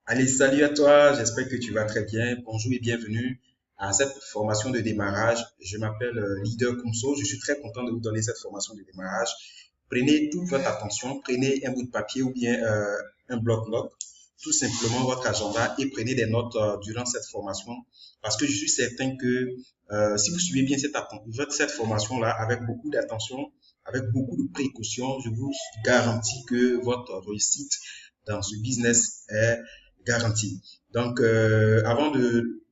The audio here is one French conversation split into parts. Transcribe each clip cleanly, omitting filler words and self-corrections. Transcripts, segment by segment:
Allez, salut à toi, j'espère que tu vas très bien. Bonjour et bienvenue à cette formation de démarrage. Je m'appelle Leader Kumso, je suis très content de vous donner cette formation de démarrage. Prenez toute votre attention, prenez un bout de papier ou bien un bloc-notes, tout simplement votre agenda et prenez des notes durant cette formation parce que je suis certain que si vous suivez bien cette formation-là avec beaucoup d'attention, avec beaucoup de précautions, je vous garantis que votre réussite dans ce business est garantie. Donc, avant de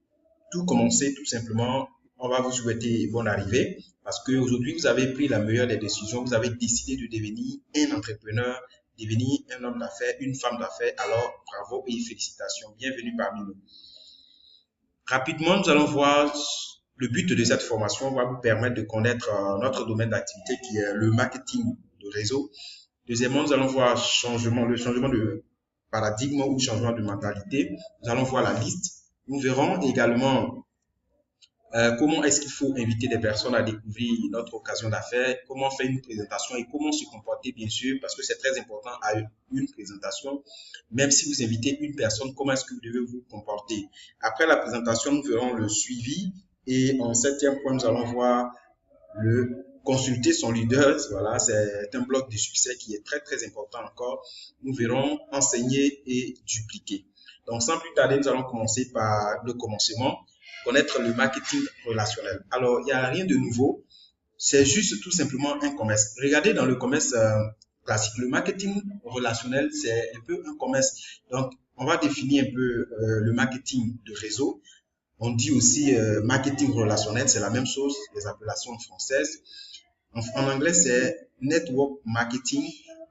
tout commencer, tout simplement, on va vous souhaiter bonne arrivée parce qu'aujourd'hui, vous avez pris la meilleure des décisions. Vous avez décidé de devenir un entrepreneur, devenir un homme d'affaires, une femme d'affaires. Alors, bravo et félicitations. Bienvenue parmi nous. Rapidement, nous allons voir le but de cette formation va vous permettre de connaître notre domaine d'activité qui est le marketing de réseau. Deuxièmement, nous allons voir le changement de paradigme ou changement de mentalité. Nous allons voir la liste. Nous verrons également comment est-ce qu'il faut inviter des personnes à découvrir notre occasion d'affaires, comment faire une présentation et comment se comporter, bien sûr, parce que c'est très important à une présentation. Même si vous invitez une personne, comment est-ce que vous devez vous comporter. Après la présentation, nous verrons le suivi et en septième point, nous allons voir le consulter son leader. Voilà, c'est un bloc de succès qui est très, très important encore. Nous verrons enseigner et dupliquer. Donc, sans plus tarder, nous allons commencer par le commencement, connaître le marketing relationnel. Alors, il n'y a rien de nouveau. C'est juste tout simplement un commerce. Regardez dans le commerce classique, le marketing relationnel, c'est un peu un commerce. Donc, on va définir un peu le marketing de réseau. On dit aussi marketing relationnel, c'est la même chose, les appellations françaises. En anglais, c'est network marketing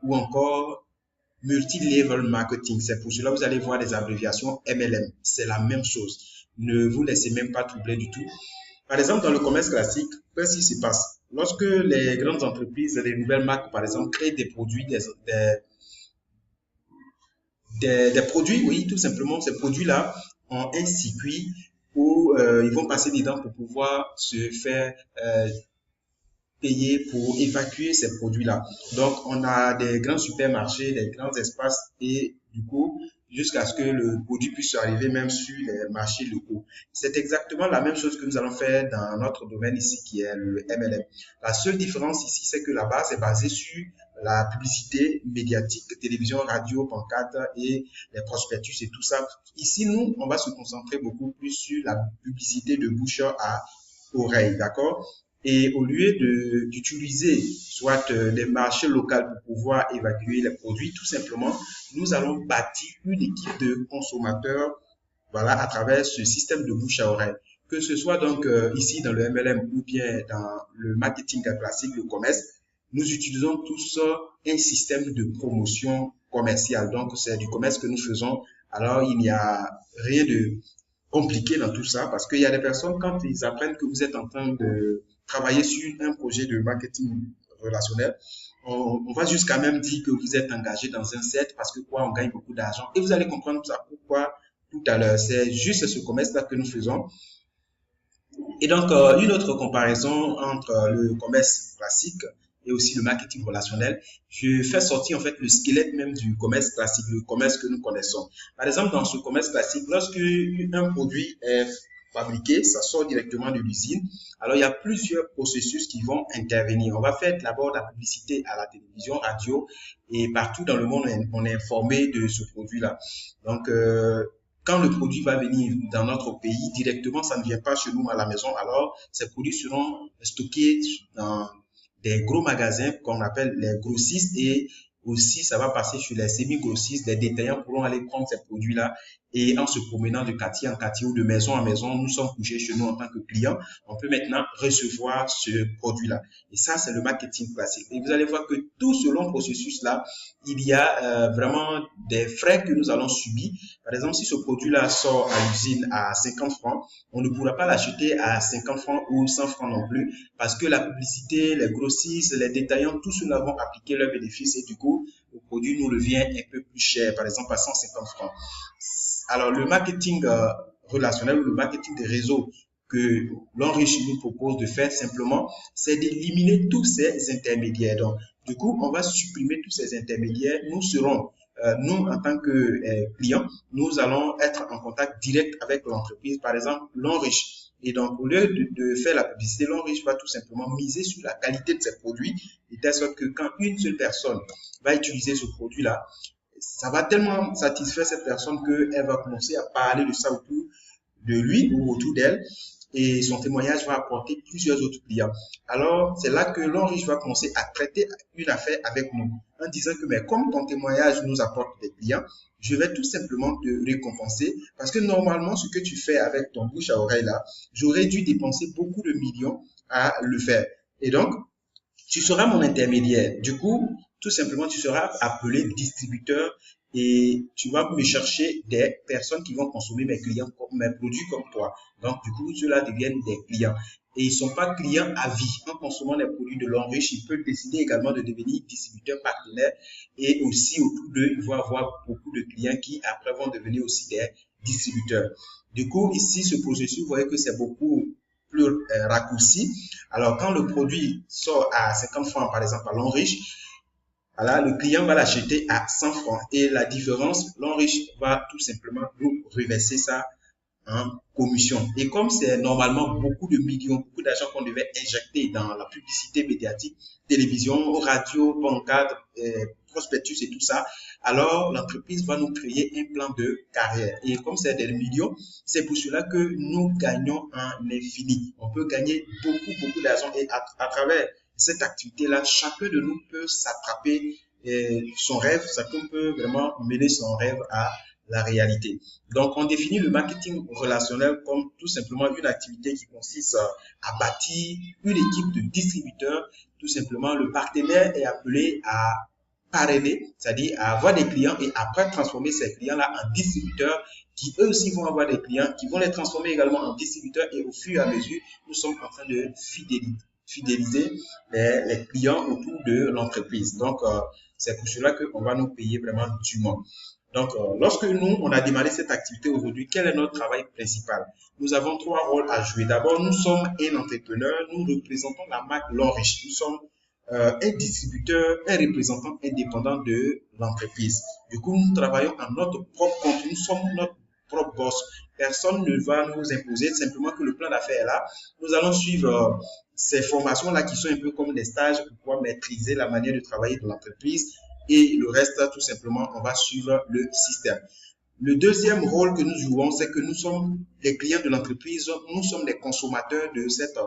ou encore multi-level marketing. C'est pour cela que vous allez voir des abréviations MLM. C'est la même chose. Ne vous laissez même pas troubler du tout. Par exemple, dans le commerce classique, qu'est-ce qui se passe? Lorsque les grandes entreprises, les nouvelles marques, par exemple, créent des produits, des produits, oui, tout simplement, ces produits-là ont un circuit où ils vont passer dedans pour pouvoir se faire payer pour évacuer ces produits-là. Donc, on a des grands supermarchés, des grands espaces et du coup, jusqu'à ce que le produit puisse arriver même sur les marchés locaux. C'est exactement la même chose que nous allons faire dans notre domaine ici qui est le MLM. La seule différence ici, c'est que la base est basée sur la publicité médiatique, télévision, radio, pancarte et les prospectus et tout ça. Ici, nous, on va se concentrer beaucoup plus sur la publicité de bouche à oreille, d'accord? Et au lieu d'utiliser soit les marchés locaux pour pouvoir évacuer les produits, tout simplement, nous allons bâtir une équipe de consommateurs, voilà, à travers ce système de bouche à oreille. Que ce soit donc ici dans le MLM ou bien dans le marketing classique, le commerce, nous utilisons tous un système de promotion commerciale. Donc, c'est du commerce que nous faisons. Alors, il n'y a rien de compliqué dans tout ça parce qu'il y a des personnes, quand ils apprennent que vous êtes en train de travailler sur un projet de marketing relationnel, on va jusqu'à même dire que vous êtes engagé dans un set parce que quoi, on gagne beaucoup d'argent. Et vous allez comprendre ça pourquoi tout à l'heure. C'est juste ce commerce-là que nous faisons. Et donc, une autre comparaison entre le commerce classique et aussi le marketing relationnel, je fais sortir en fait le squelette même du commerce classique, le commerce que nous connaissons. Par exemple, dans ce commerce classique, lorsque un produit est fabriqué, ça sort directement de l'usine. Alors, il y a plusieurs processus qui vont intervenir. On va faire d'abord la publicité à la télévision, radio, et partout dans le monde, on est informé de ce produit-là. Donc, quand le produit va venir dans notre pays, directement, ça ne vient pas chez nous à la maison. Alors, ces produits seront stockés dans des gros magasins qu'on appelle les grossistes et aussi, ça va passer sur les semi-grossistes. Les détaillants pourront aller prendre ces produits-là et en se promenant de quartier en quartier ou de maison en maison, nous sommes couchés chez nous en tant que clients. On peut maintenant recevoir ce produit-là. Et ça, c'est le marketing classique. Et vous allez voir que tout ce long processus-là, il y a vraiment des frais que nous allons subir. Par exemple, si ce produit-là sort à l'usine à 50 francs, on ne pourra pas l'acheter à 50 francs ou 100 francs non plus parce que la publicité, les grossistes, les détaillants, tous ceux-là vont appliquer leurs bénéfices et du coup, le produit nous revient un peu plus cher, par exemple à 150 francs. Alors, le marketing relationnel ou le marketing des réseaux que l'enrichissement nous propose de faire simplement, c'est d'éliminer tous ces intermédiaires. Donc, du coup, on va supprimer tous ces intermédiaires. Nous serons nous, en tant que clients, nous allons être en contact direct avec l'entreprise, par exemple, l'Enriche. Et donc, au lieu de faire la publicité, l'Enriche va tout simplement miser sur la qualité de ses produits, de telle sorte que quand une seule personne va utiliser ce produit-là, ça va tellement satisfaire cette personne qu'elle va commencer à parler de ça autour de lui ou autour d'elle, et son témoignage va apporter plusieurs autres clients. Alors, c'est là que l'Enriche va commencer à traiter une affaire avec nous en disant que mais comme ton témoignage nous apporte des clients, je vais tout simplement te récompenser parce que normalement, ce que tu fais avec ton bouche à oreille là, j'aurais dû dépenser beaucoup de millions à le faire. Et donc, tu seras mon intermédiaire. Du coup, tout simplement, tu seras appelé distributeur et tu vas me chercher des personnes qui vont consommer mes clients, mes produits comme toi. Donc, du coup, ceux-là deviennent des clients. Et ils ne sont pas clients à vie. En consommant les produits de l'Enriche, ils peuvent décider également de devenir distributeurs partenaires. Et aussi, autour d'eux, ils vont avoir beaucoup de clients qui, après, vont devenir aussi des distributeurs. Du coup, ici, ce processus, vous voyez que c'est beaucoup plus raccourci. Alors, quand le produit sort à 50 francs, par exemple, à l'Enriche, voilà, le client va l'acheter à 100 francs. Et la différence, l'Enriche va tout simplement nous reverser ça en commission. Et comme c'est normalement beaucoup de millions, beaucoup d'argent qu'on devait injecter dans la publicité médiatique, télévision, radio, pancarte, prospectus et tout ça, alors l'entreprise va nous créer un plan de carrière. Et comme c'est des millions, c'est pour cela que nous gagnons en infini. On peut gagner beaucoup d'argent et à travers cette activité-là, chacun de nous peut s'attraper son rêve, chacun peut vraiment mener son rêve à la réalité. Donc, on définit le marketing relationnel comme tout simplement une activité qui consiste à bâtir une équipe de distributeurs. Tout simplement, le partenaire est appelé à parrainer, c'est-à-dire à avoir des clients et après transformer ces clients-là en distributeurs qui eux aussi vont avoir des clients, qui vont les transformer également en distributeurs et au fur et à mesure, nous sommes en train de fidéliser les clients autour de l'entreprise. Donc, c'est pour cela qu'on va nous payer vraiment dûment. Donc, lorsque nous, on a démarré cette activité aujourd'hui, quel est notre travail principal? Nous avons trois rôles à jouer. D'abord, nous sommes un entrepreneur, nous représentons la marque l'Enriche. Nous sommes un distributeur, un représentant indépendant de l'entreprise. Du coup, nous travaillons à notre propre compte, nous sommes notre propre boss. Personne ne va nous imposer, simplement que le plan d'affaires est là. Nous allons suivre ces formations-là qui sont un peu comme des stages pour pouvoir maîtriser la manière de travailler de l'entreprise. Et le reste, tout simplement, on va suivre le système. Le deuxième rôle que nous jouons, c'est que nous sommes les clients de l'entreprise, nous sommes les consommateurs de cette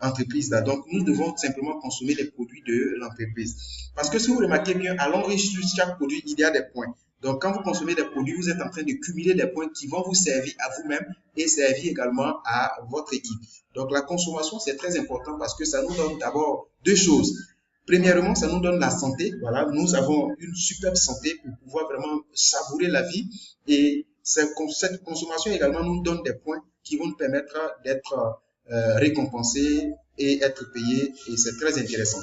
entreprise-là. Donc, nous devons simplement consommer les produits de l'entreprise. Parce que si vous remarquez bien, à l'enrichissement de chaque produit, il y a des points. Donc, quand vous consommez des produits, vous êtes en train de cumuler des points qui vont vous servir à vous-même et servir également à votre équipe. Donc, la consommation, c'est très important parce que ça nous donne d'abord deux choses. Premièrement, ça nous donne la santé. Voilà, nous avons une superbe santé pour pouvoir vraiment savourer la vie. Et cette consommation également nous donne des points qui vont nous permettre d'être récompensés et être payés. Et c'est très intéressant.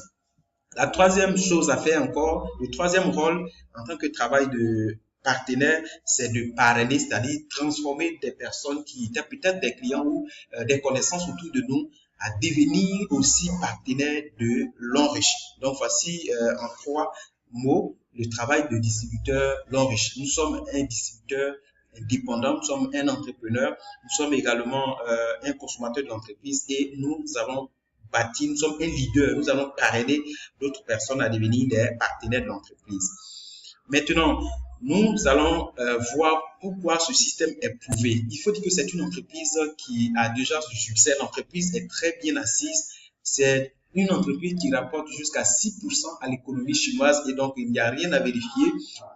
La troisième chose à faire encore, le troisième rôle en tant que travail de partenaire, c'est de parrainer, c'est-à-dire transformer des personnes qui étaient peut-être des clients ou des connaissances autour de nous à devenir aussi partenaires de l'Enriche. Donc, voici en trois mots le travail de distributeur l'Enriche. Nous sommes un distributeur indépendant, nous sommes un entrepreneur, nous sommes également un consommateur de l'entreprise et nous avons bâti, nous sommes un leader, nous allons parrainer d'autres personnes à devenir des partenaires de l'entreprise. Maintenant, nous allons voir pourquoi ce système est prouvé. Il faut dire que c'est une entreprise qui a déjà du succès. L'entreprise est très bien assise. C'est une entreprise qui rapporte jusqu'à 6% à l'économie chinoise et donc il n'y a rien à vérifier.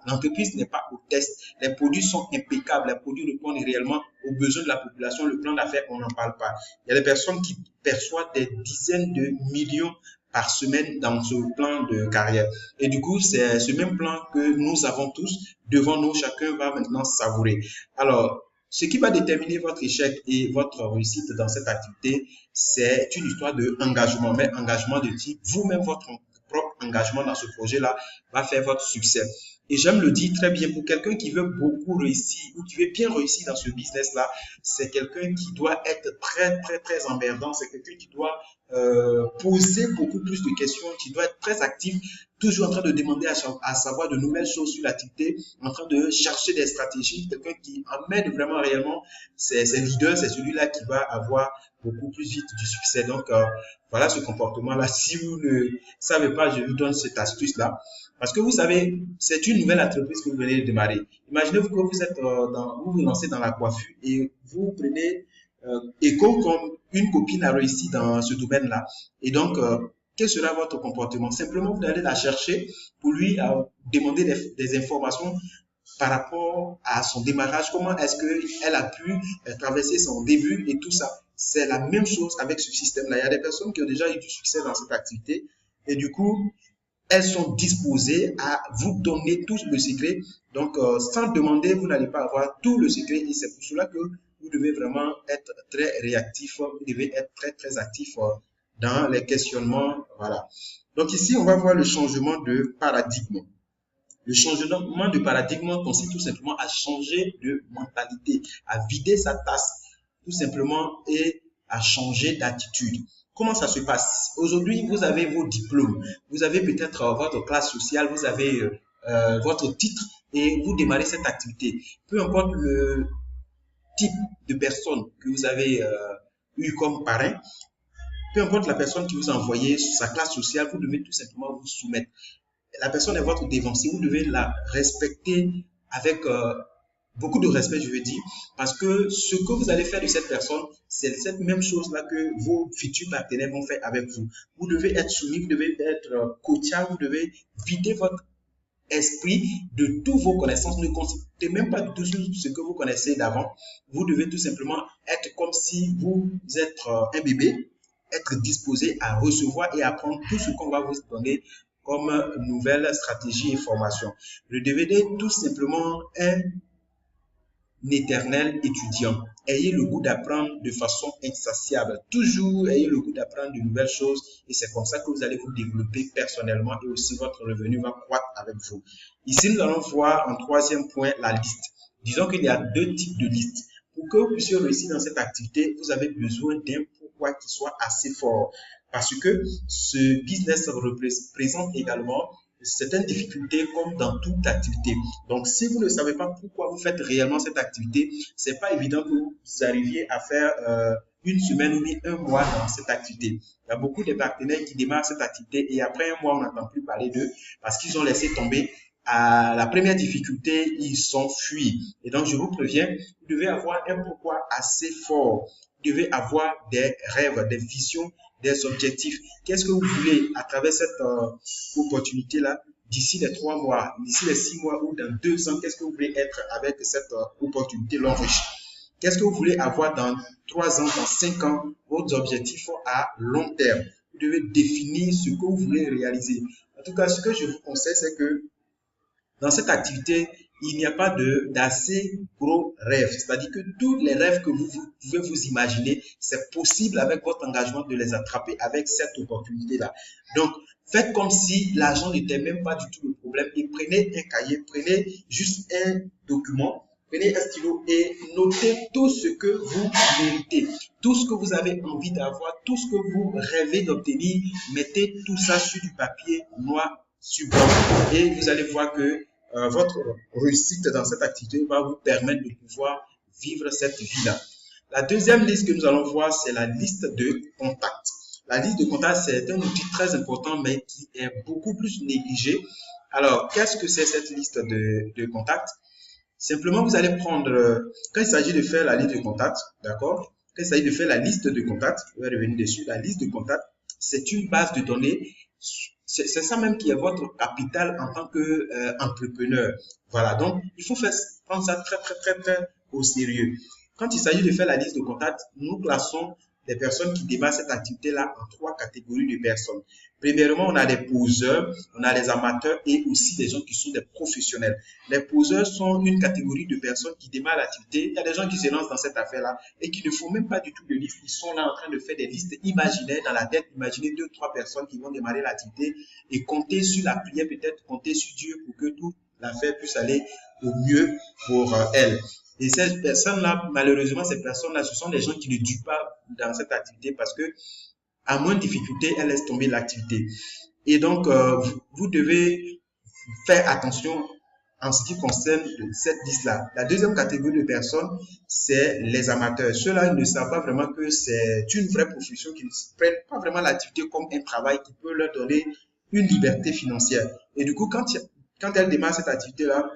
L'entreprise n'est pas au test. Les produits sont impeccables. Les produits répondent réellement aux besoins de la population. Le plan d'affaires, on n'en parle pas. Il y a des personnes qui perçoivent des dizaines de millions par semaine dans ce plan de carrière. Et du coup, c'est ce même plan que nous avons tous devant nous. Chacun va maintenant savourer. Alors, ce qui va déterminer votre échec et votre réussite dans cette activité, c'est une histoire d'engagement, mais engagement de type vous-même, votre propre engagement dans ce projet-là va faire votre succès. Et j'aime le dire très bien, pour quelqu'un qui veut beaucoup réussir ou qui veut bien réussir dans ce business-là, c'est quelqu'un qui doit être très, très, très emmerdant. C'est quelqu'un qui doit poser beaucoup plus de questions, qui doit être très actif, toujours en train de demander à savoir de nouvelles choses sur l'activité, en train de chercher des stratégies. Quelqu'un qui emmène vraiment réellement ses leaders, c'est celui-là qui va avoir beaucoup plus vite du succès. Donc, voilà ce comportement-là. Si vous ne savez pas, je vous donne cette astuce-là. Parce que vous savez, c'est une nouvelle entreprise que vous venez de démarrer. Imaginez-vous que vous êtes vous vous lancez dans la coiffure et vous prenez et comme une copine a réussi dans ce domaine-là. Et donc, quel sera votre comportement? Simplement, vous allez la chercher pour lui demander des informations par rapport à son démarrage, comment est-ce qu'elle a pu traverser son début et tout ça. C'est la même chose avec ce système-là. Il y a des personnes qui ont déjà eu du succès dans cette activité et du coup, elles sont disposées à vous donner tout le secret. Donc, sans demander, vous n'allez pas avoir tout le secret et c'est pour cela que vous devez vraiment être très réactif, vous devez être très, très actif dans les questionnements. Voilà. Donc, ici, on va voir le changement de paradigme. Le changement de paradigme consiste tout simplement à changer de mentalité, à vider sa tasse, tout simplement, et à changer d'attitude. Comment ça se passe? Aujourd'hui, vous avez vos diplômes, vous avez peut-être votre classe sociale, vous avez votre titre et vous démarrez cette activité. Peu importe le type de personne que vous avez eu comme parrain, peu importe la personne qui vous a envoyé sa classe sociale, vous devez tout simplement vous soumettre. La personne est votre dévancier, vous devez la respecter avec beaucoup de respect, je veux dire, parce que ce que vous allez faire de cette personne, c'est cette même chose-là que vos futurs partenaires vont faire avec vous. Vous devez être soumis, vous devez être coachable, vous devez vider votre esprit de toutes vos connaissances. Ne consultez même pas du tout ce que vous connaissez d'avant. Vous devez tout simplement être comme si vous êtes un bébé, être disposé à recevoir et apprendre tout ce qu'on va vous donner comme nouvelle stratégie et formation. Le DVD, tout simplement, un éternel étudiant. Ayez le goût d'apprendre de façon insatiable. Toujours ayez le goût d'apprendre de nouvelles choses et c'est comme ça que vous allez vous développer personnellement et aussi votre revenu va croître avec vous. Ici, nous allons voir en troisième point la liste. Disons qu'il y a deux types de listes. Pour que vous puissiez réussir dans cette activité, vous avez besoin d'un pourquoi qui soit assez fort. Parce que ce business représente également certaines difficultés comme dans toute activité. Donc, si vous ne savez pas pourquoi vous faites réellement cette activité, c'est pas évident que vous arriviez à faire une semaine ou un mois dans cette activité. Il y a beaucoup de partenaires qui démarrent cette activité et après un mois, on n'entend plus parler d'eux parce qu'ils ont laissé tomber. À la première difficulté, ils s'enfuient. Et donc, je vous préviens, vous devez avoir un pourquoi assez fort. Vous devez avoir des rêves, des visions, des objectifs. Qu'est-ce que vous voulez à travers cette opportunité-là d'ici les 3 mois, d'ici les 6 mois ou dans 2 ans? Qu'est-ce que vous voulez être avec cette opportunité long riche? Qu'est-ce que vous voulez avoir dans 3 ans, dans 5 ans? Vos objectifs à long terme. Vous devez définir ce que vous voulez réaliser. En tout cas, ce que je vous conseille, c'est que dans cette activité, il n'y a pas d'assez gros rêves. C'est-à-dire que tous les rêves que vous pouvez vous imaginer, c'est possible avec votre engagement de les attraper avec cette opportunité-là. Donc, faites comme si l'argent n'était même pas du tout le problème et prenez un cahier, prenez juste un document, prenez un stylo et notez tout ce que vous méritez, tout ce que vous avez envie d'avoir, tout ce que vous rêvez d'obtenir. Mettez tout ça sur du papier noir sur blanc et vous allez voir que votre réussite dans cette activité va vous permettre de pouvoir vivre cette vie-là. La deuxième liste que nous allons voir, c'est la liste de contacts. La liste de contacts, c'est un outil très important, mais qui est beaucoup plus négligé. Alors, qu'est-ce que c'est cette liste de contacts? Simplement, vous allez prendre, quand il s'agit de faire la liste de contacts, d'accord? Quand il s'agit de faire la liste de contacts, je vais revenir dessus, la liste de contacts, c'est une base de données. C'est ça même qui est votre capital en tant qu'entrepreneur. Voilà, donc il faut prendre ça très, très, très, très au sérieux. Quand il s'agit de faire la liste de contacts, nous classons les personnes qui démarrent cette activité-là en 3 catégories de personnes. Premièrement, on a des poseurs, on a les amateurs et aussi des gens qui sont des professionnels. Les poseurs sont une catégorie de personnes qui démarrent l'activité. Il y a des gens qui se lancent dans cette affaire-là et qui ne font même pas du tout de liste. Ils sont là en train de faire des listes imaginaires dans la tête. Imaginez 2, 3 personnes qui vont démarrer l'activité et compter sur la prière, peut-être compter sur Dieu pour que toute l'affaire puisse aller au mieux pour elles. Et ces personnes-là, malheureusement, ces personnes-là, ce sont des gens qui ne durent pas dans cette activité parce que à moins de difficulté, elles laissent tomber l'activité. Et donc, vous devez faire attention en ce qui concerne cette liste-là. La deuxième catégorie de personnes, c'est les amateurs. Ceux-là, ils ne savent pas vraiment que c'est une vraie profession, qui ne prennent pas vraiment l'activité comme un travail qui peut leur donner une liberté financière. Et du coup, quand elles démarrent cette activité-là,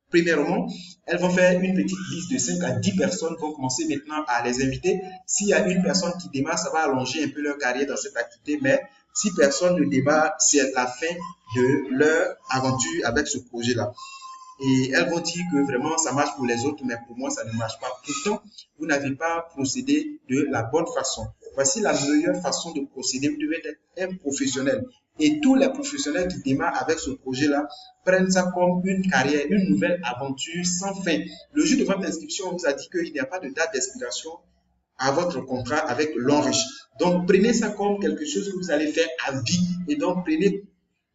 premièrement, elles vont faire une petite liste de 5 à 10 personnes, vont commencer maintenant à les inviter. S'il y a une personne qui démarre, ça va allonger un peu leur carrière dans cette activité, mais si personne ne démarre, c'est la fin de leur aventure avec ce projet-là. Et elles vont dire que vraiment ça marche pour les autres, mais pour moi ça ne marche pas. Pourtant, vous n'avez pas procédé de la bonne façon. Voici la meilleure façon de procéder. Vous devez être un professionnel. Et tous les professionnels qui démarrent avec ce projet-là prennent ça comme une carrière, une nouvelle aventure sans fin. Le jour de votre inscription, on vous a dit qu'il n'y a pas de date d'expiration à votre contrat avec l'Enriche. Donc, prenez ça comme quelque chose que vous allez faire à vie. Et donc, prenez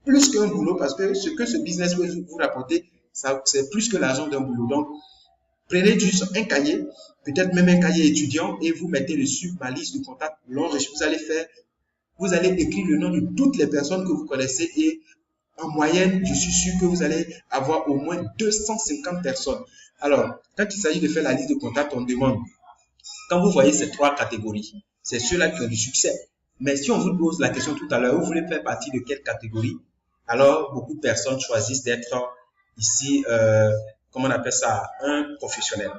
plus qu'un boulot parce que ce que ce business peut vous rapporter, c'est plus que l'argent d'un boulot. Donc, prenez juste un cahier, peut-être même un cahier étudiant, et vous mettez dessus ma liste de contacts L'Enriche. Vous allez écrire le nom de toutes les personnes que vous connaissez et en moyenne, je suis sûr que vous allez avoir au moins 250 personnes. Alors, quand il s'agit de faire la liste de contacts, on demande, quand vous voyez ces 3 catégories, c'est ceux-là qui ont du succès. Mais si on vous pose la question tout à l'heure, vous voulez faire partie de quelle catégorie? Alors, beaucoup de personnes choisissent d'être ici, comment on appelle ça, un professionnel.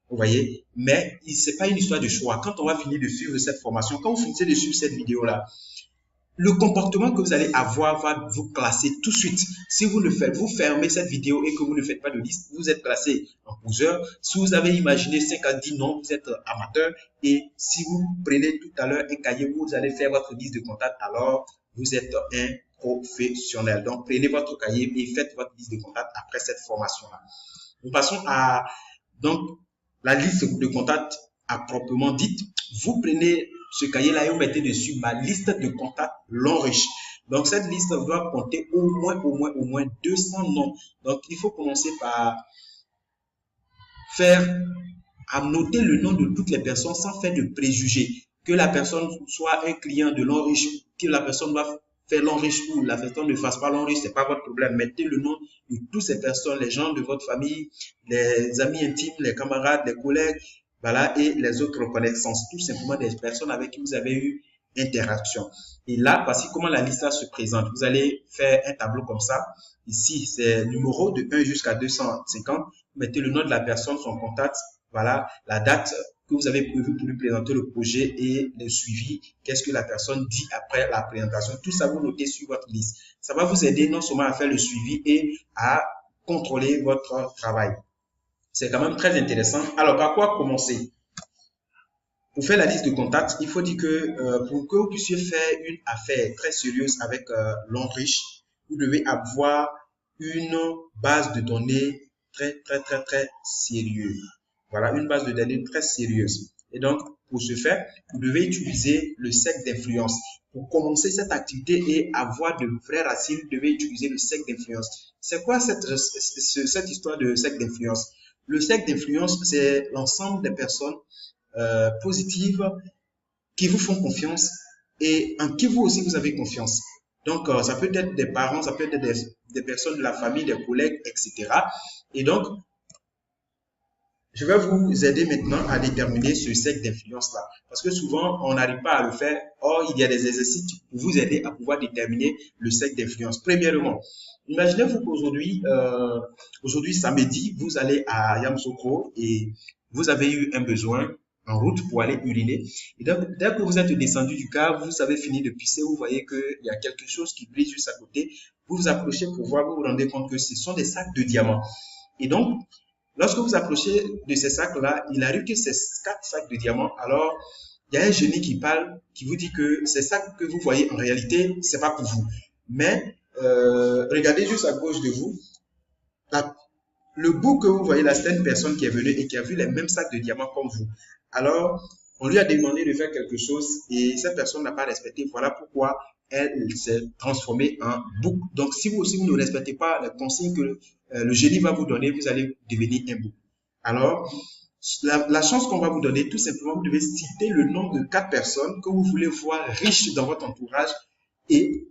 Vous voyez? Mais ce n'est pas une histoire de choix. Quand on va finir de suivre cette formation, quand vous finissez de suivre cette vidéo-là, le comportement que vous allez avoir va vous classer tout de suite. Si vous le faites, vous fermez cette vidéo et que vous ne faites pas de liste, vous êtes classé en poseur. Si vous avez imaginé 5 à 10 noms, vous êtes amateur. Et si vous prenez tout à l'heure un cahier, vous allez faire votre liste de contacts, alors vous êtes un professionnel. Donc, prenez votre cahier et faites votre liste de contacts après cette formation-là. Nous passons à donc la liste de contacts à proprement dite. Vous prenez ce cahier-là et vous mettez dessus ma liste de contacts L'Enriche. Donc, cette liste doit compter au moins 200 noms. Donc, il faut commencer par noter le nom de toutes les personnes sans faire de préjugés. Que la personne soit un client de L'Enriche, que la personne va faire L'Enriche ou la personne ne fasse pas L'Enriche, ce n'est pas votre problème. Mettez le nom de toutes ces personnes, les gens de votre famille, les amis intimes, les camarades, les collègues, voilà, et les autres connaissances, tout simplement des personnes avec qui vous avez eu interaction. Et là, voici comment la liste se présente. Vous allez faire un tableau comme ça. Ici, c'est numéro de 1 jusqu'à 250. Vous mettez le nom de la personne, son contact, voilà, la date que vous avez prévu pour lui présenter le projet et le suivi. Qu'est-ce que la personne dit après la présentation? Tout ça, vous notez sur votre liste. Ça va vous aider non seulement à faire le suivi et à contrôler votre travail. C'est quand même très intéressant. Alors, par quoi commencer? Pour faire la liste de contacts, il faut dire que pour que vous puissiez faire une affaire très sérieuse avec L'Enriche, vous devez avoir une base de données très sérieuse. Voilà, une base de données très sérieuse. Et donc, pour ce faire, vous devez utiliser le cercle d'influence. Pour commencer cette activité et avoir de vraies racines, vous devez utiliser le cercle d'influence. C'est quoi cette histoire de cercle d'influence? Le cercle d'influence, c'est l'ensemble des personnes positives qui vous font confiance et en qui vous aussi vous avez confiance. Donc, ça peut être des parents, ça peut être des personnes de la famille, des collègues, etc. Et donc, je vais vous aider maintenant à déterminer ce cercle d'influence-là. Parce que souvent, on n'arrive pas à le faire. Or, il y a des exercices pour vous aider à pouvoir déterminer le cercle d'influence. Premièrement, imaginez-vous qu'aujourd'hui, aujourd'hui samedi, vous allez à Yamoussoukro et vous avez eu un besoin en route pour aller uriner. Et donc, dès que vous êtes descendu du car, vous avez fini de pisser, vous voyez qu'il y a quelque chose qui brille juste à côté. Vous vous approchez pour voir, vous vous rendez compte que ce sont des sacs de diamants. Et donc, lorsque vous approchez de ces sacs-là, il arrive que ces 4 sacs de diamants, alors il y a un génie qui parle, qui vous dit que c'est ça que vous voyez en réalité, c'est pas pour vous. Mais regardez juste à gauche de vous, la- le bout que vous voyez là, c'est une personne qui est venue et qui a vu les mêmes sacs de diamants comme vous. Alors, on lui a demandé de faire quelque chose et cette personne n'a pas respecté. Voilà pourquoi elle s'est transformée en bouc. Donc, si vous aussi vous ne respectez pas les consignes que le génie va vous donner, vous allez devenir un bouc. Alors, la chance qu'on va vous donner, tout simplement, vous devez citer le nom de 4 personnes que vous voulez voir riches dans votre entourage. Et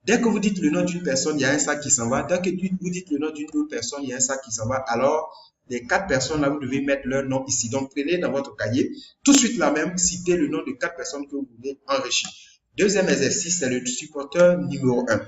dès que vous dites le nom d'une personne, il y a un sac qui s'en va. Dès que vous dites le nom d'une autre personne, il y a un sac qui s'en va. Alors, les 4 personnes-là, vous devez mettre leur nom ici. Donc, prenez dans votre cahier, tout de suite là même, citez le nom de 4 personnes que vous voulez enrichir. Deuxième exercice, c'est le supporteur numéro 1.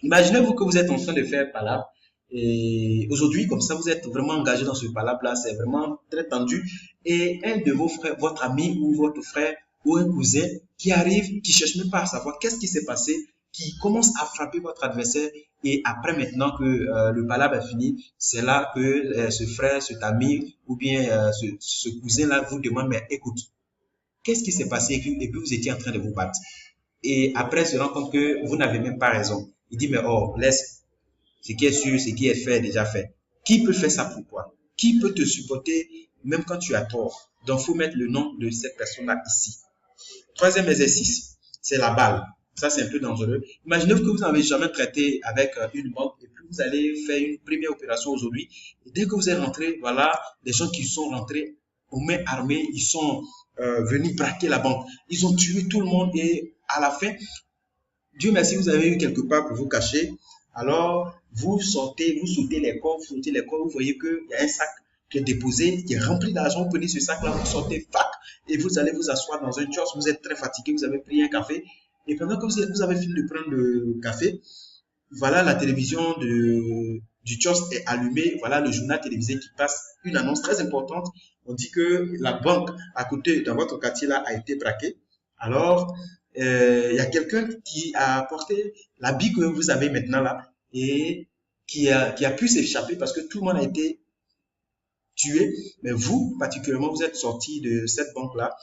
Imaginez-vous que vous êtes en train de faire palabre et aujourd'hui, comme ça, vous êtes vraiment engagé dans ce palabre-là, c'est vraiment très tendu. Et un de vos frères, votre ami ou votre frère ou un cousin qui arrive, qui cherche même pas à savoir qu'est-ce qui s'est passé, qui commence à frapper votre adversaire et après maintenant que le palabre est fini, c'est là que ce frère, cet ami ou bien ce cousin-là vous demande, mais écoute, qu'est-ce qui s'est passé? Et puis vous étiez en train de vous battre. Et après, il se rend compte que vous n'avez même pas raison. Il dit, mais oh, laisse, ce qui est sûr, ce qui est fait, déjà fait. Qui peut faire ça pour toi? Qui peut te supporter même quand tu as tort? Donc, il faut mettre le nom de cette personne-là ici. Troisième exercice, c'est la balle. Ça, c'est un peu dangereux. Imaginez que vous n'avez jamais traité avec une banque et puis vous allez faire une première opération aujourd'hui. Et dès que vous êtes rentré, voilà, les gens qui sont rentrés aux mains armées, ils sont venus braquer la banque. Ils ont tué tout le monde et à la fin, Dieu merci, vous avez eu quelque part pour vous cacher. Alors, vous sortez, vous sautez les corps, vous voyez qu'il y a un sac qui est déposé, qui est rempli d'argent. Vous prenez ce sac-là, vous sortez, fac, et vous allez vous asseoir dans un kiosque. Vous êtes très fatigué, vous avez pris un café. Et pendant que vous avez fini de prendre le café, voilà, la télévision du kiosque est allumée. Voilà le journal télévisé qui passe une annonce très importante. On dit que la banque à côté, dans votre quartier là, a été braquée. Alors, il y a quelqu'un qui a apporté l'habit que vous avez maintenant là et qui a pu s'échapper parce que tout le monde a été tué. Mais vous, particulièrement, vous êtes sorti de cette banque-là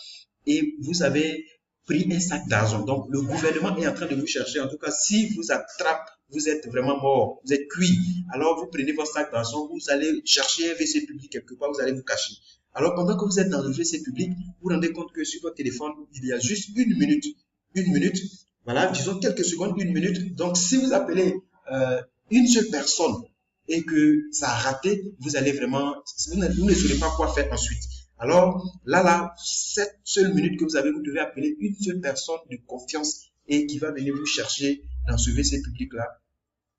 et vous avez pris un sac d'argent. Donc, le gouvernement est en train de vous chercher. En tout cas, si vous attrape, vous êtes vraiment mort, vous êtes cuit. Alors, vous prenez votre sac d'argent, vous allez chercher un WC public quelque part, vous allez vous cacher. Alors, pendant que vous êtes dans le WC public, vous vous rendez compte que sur votre téléphone, il y a juste une minute, voilà, disons quelques secondes, une minute. Donc, si vous appelez une seule personne et que ça a raté, vous allez vraiment, vous ne saurez pas quoi faire ensuite. Alors, cette seule minute que vous avez, vous devez appeler une seule personne de confiance et qui va venir vous chercher dans ce WC public-là.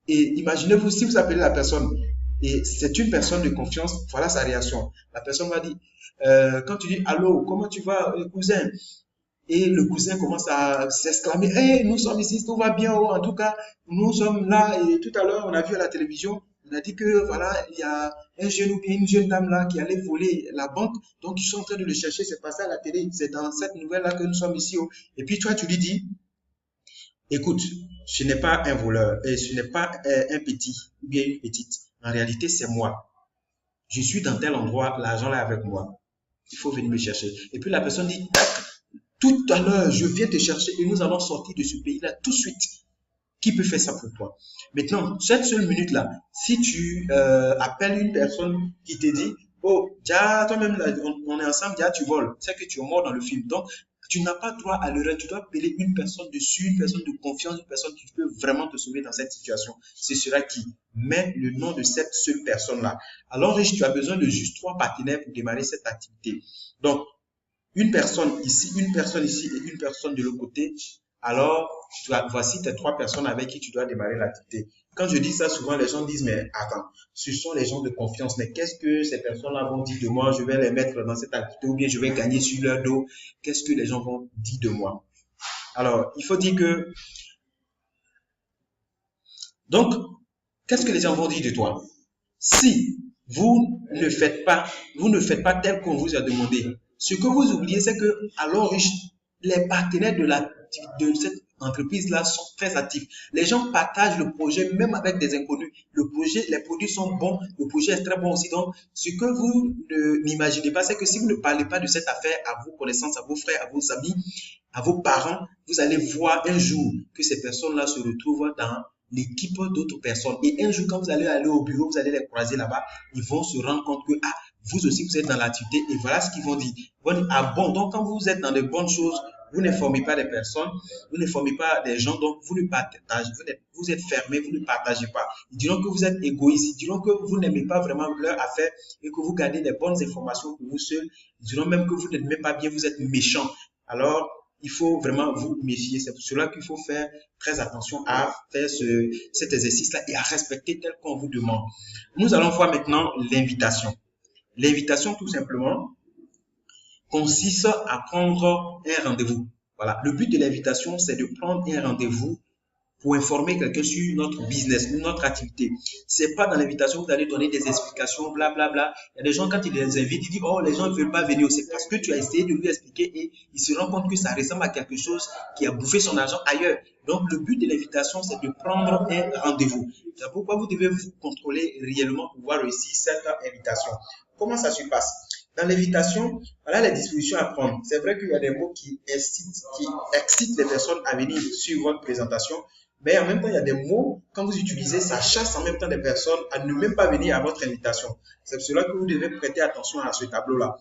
Et imaginez-vous, si vous appelez la personne et c'est une personne de confiance, voilà sa réaction. La personne va dire, quand tu dis, allô, comment tu vas, cousin? Et le cousin commence à s'exclamer, hey, nous sommes ici, tout va bien, oh, en tout cas, nous sommes là et tout à l'heure, on a vu à la télévision, on a dit que voilà, il y a un jeune ou bien une jeune dame là qui allait voler la banque, donc ils sont en train de le chercher, c'est passé à la télé, c'est dans cette nouvelle là que nous sommes ici. Oh. Et puis toi, tu lui dis, écoute, ce n'est pas un voleur et ce n'est pas un petit ou bien une petite. En réalité, c'est moi. Je suis dans tel endroit, l'argent est avec moi. Il faut venir me chercher. Et puis la personne dit, tout à l'heure, je viens te chercher et nous allons sortir de ce pays-là tout de suite. Qui peut faire ça pour toi? Maintenant, cette seule minute-là, si tu appelles une personne qui te dit, oh, déjà, toi-même, on est ensemble, déjà, tu voles. C'est que tu es mort dans le film. Donc, tu n'as pas droit à l'erreur. Tu dois appeler une personne dessus, une personne de confiance, une personne qui peut vraiment te sauver dans cette situation. C'est cela qui met le nom de cette seule personne-là. Alors, Rich, tu as besoin de juste 3 partenaires pour démarrer cette activité. Donc, une personne ici et une personne de l'autre côté. Alors, voici tes 3 personnes avec qui tu dois démarrer l'activité. Quand je dis ça, souvent les gens disent, mais attends, ce sont les gens de confiance, mais qu'est-ce que ces personnes-là vont dire de moi? Je vais les mettre dans cette activité ou bien je vais gagner sur leur dos. Qu'est-ce que les gens vont dire de moi? Alors, il faut dire que, donc, qu'est-ce que les gens vont dire de toi? Si vous ne faites pas tel qu'on vous a demandé, ce que vous oubliez, c'est que, alors, les partenaires de cette entreprises-là sont très actifs. Les gens partagent le projet même avec des inconnus. Le projet, les produits sont bons, le projet est très bon aussi. Donc, ce que vous n'imaginez pas, c'est que si vous ne parlez pas de cette affaire à vos connaissances, à vos frères, à vos amis, à vos parents, vous allez voir un jour que ces personnes-là se retrouvent dans l'équipe d'autres personnes. Et un jour, quand vous allez aller au bureau, vous allez les croiser là-bas, ils vont se rendre compte que, ah, vous aussi, vous êtes dans l'activité. Et voilà ce qu'ils vont dire. Ils vont dire, ah bon, donc quand vous êtes dans de bonnes choses, vous ne formez pas des personnes, vous ne formez pas des gens, donc vous ne partagez, vous êtes fermé, vous ne partagez pas. Ils diront que vous êtes égoïste, ils diront que vous n'aimez pas vraiment leur affaire et que vous gardez des bonnes informations pour vous seuls. Ils diront même que vous n'aimez pas bien, vous êtes méchant. Alors, il faut vraiment vous méfier. C'est pour cela qu'il faut faire très attention à faire cet exercice-là et à respecter tel qu'on vous demande. Nous allons voir maintenant l'invitation. L'invitation, tout simplement, consiste à prendre un rendez-vous. Voilà. Le but de l'invitation, c'est de prendre un rendez-vous pour informer quelqu'un sur notre business, notre activité. C'est pas dans l'invitation que vous allez donner des explications, blablabla. Bla, bla. Il y a des gens, quand ils les invitent, ils disent, oh, les gens ne veulent pas venir. C'est parce que tu as essayé de lui expliquer et il se rend compte que ça ressemble à quelque chose qui a bouffé son argent ailleurs. Donc, le but de l'invitation, c'est de prendre un rendez-vous. C'est pourquoi vous devez vous contrôler réellement pour pouvoir réussir cette invitation. Comment ça se passe? Dans l'invitation, voilà les dispositions à prendre. C'est vrai qu'il y a des mots qui excitent les personnes à venir sur votre présentation, mais en même temps, il y a des mots, quand vous utilisez, ça chasse en même temps des personnes à ne même pas venir à votre invitation. C'est pour cela que vous devez prêter attention à ce tableau-là.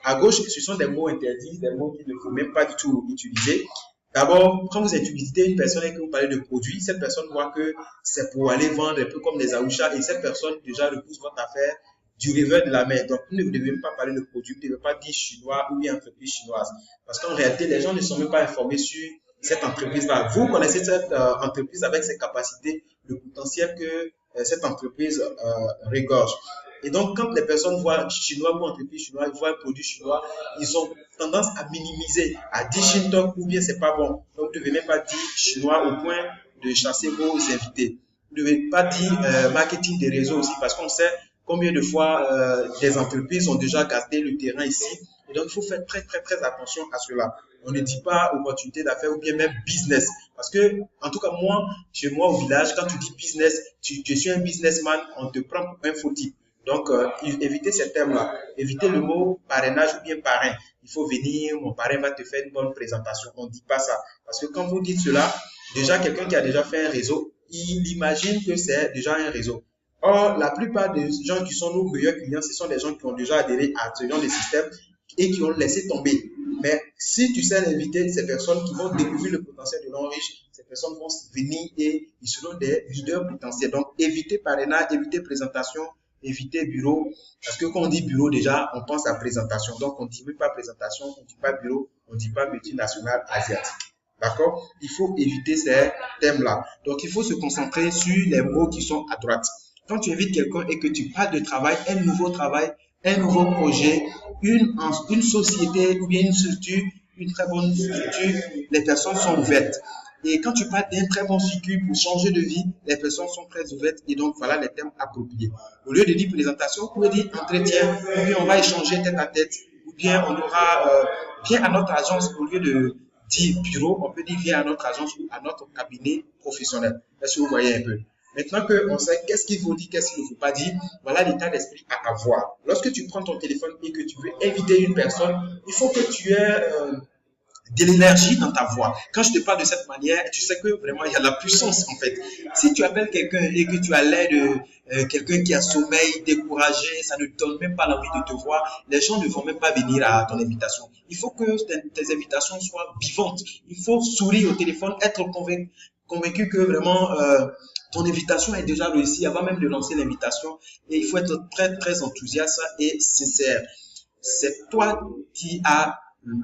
À gauche, ce sont des mots interdits, des mots qu'il ne faut même pas du tout utiliser. D'abord, quand vous utilisez une personne et que vous parlez de produits, cette personne voit que c'est pour aller vendre un peu comme des aouchas et cette personne déjà repousse votre affaire du revers de la main. Donc, vous ne devez même pas parler de produits, vous ne devez pas dire chinois ou bien entreprise chinoise. Parce qu'en réalité, les gens ne sont même pas informés sur cette entreprise-là. Vous connaissez cette entreprise avec ses capacités, le potentiel que cette entreprise regorge. Et donc, quand les personnes voient chinois ou entreprise chinoise, ils voient un produit chinois, ils ont tendance à minimiser, à dire Shintok ou bien c'est pas bon. Donc, vous ne devez même pas dire chinois au point de chasser vos invités. Vous ne devez pas dire marketing des réseaux aussi parce qu'on sait combien de fois des entreprises ont déjà gardé le terrain ici. Et donc, il faut faire très, très, très attention à cela. On ne dit pas opportunité d'affaires ou bien même business. Parce que, en tout cas, moi, chez moi au village, quand tu dis business, tu suis un businessman, on te prend pour un faux type. Donc, évitez ces termes-là. Évitez le mot parrainage ou bien parrain. Il faut venir, mon parrain va te faire une bonne présentation. On ne dit pas ça. Parce que quand vous dites cela, déjà, quelqu'un qui a déjà fait un réseau, il imagine que c'est déjà un réseau. Or, la plupart des gens qui sont nos meilleurs clients, ce sont des gens qui ont déjà adhéré à ce genre de système et qui ont laissé tomber. Mais si tu sais l'inviter, ces personnes qui vont découvrir le potentiel de l'homme riche, ces personnes vont venir et ils seront des leaders potentiels. Donc, évitez parrainage, évitez présentation, évitez bureau. Parce que quand on dit bureau, déjà, on pense à présentation. Donc, on ne dit même pas présentation, on ne dit pas bureau, on ne dit pas multinationale asiatique. D'accord? Il faut éviter ces thèmes-là. Donc, il faut se concentrer sur les mots qui sont à droite. Quand tu invites quelqu'un et que tu parles de travail, un nouveau projet, une société ou bien une structure, une très bonne structure, les personnes sont ouvertes. Et quand tu parles d'un très bon circuit pour changer de vie, les personnes sont très ouvertes et donc voilà les thèmes appropriés. Au lieu de dire présentation, vous pouvez dire entretien, ou bien on va échanger tête à tête, ou bien on aura viens à notre agence au lieu de dire bureau, on peut dire viens à notre agence ou à notre cabinet professionnel. Est-ce que vous voyez un peu? Maintenant qu'on sait qu'est-ce qu'il faut dire, qu'est-ce qu'il ne faut pas dire, voilà l'état d'esprit à avoir. Lorsque tu prends ton téléphone et que tu veux inviter une personne, il faut que tu aies de l'énergie dans ta voix. Quand je te parle de cette manière, tu sais que vraiment il y a de la puissance en fait. Si tu appelles quelqu'un et que tu as l'air de quelqu'un qui a sommeil, découragé, ça ne te donne même pas l'envie de te voir, les gens ne vont même pas venir à ton invitation. Il faut que tes invitations soient vivantes. Il faut sourire au téléphone, être convaincu que vraiment ton invitation est déjà réussie avant même de lancer l'invitation et il faut être très très enthousiaste et sincère. C'est toi qui as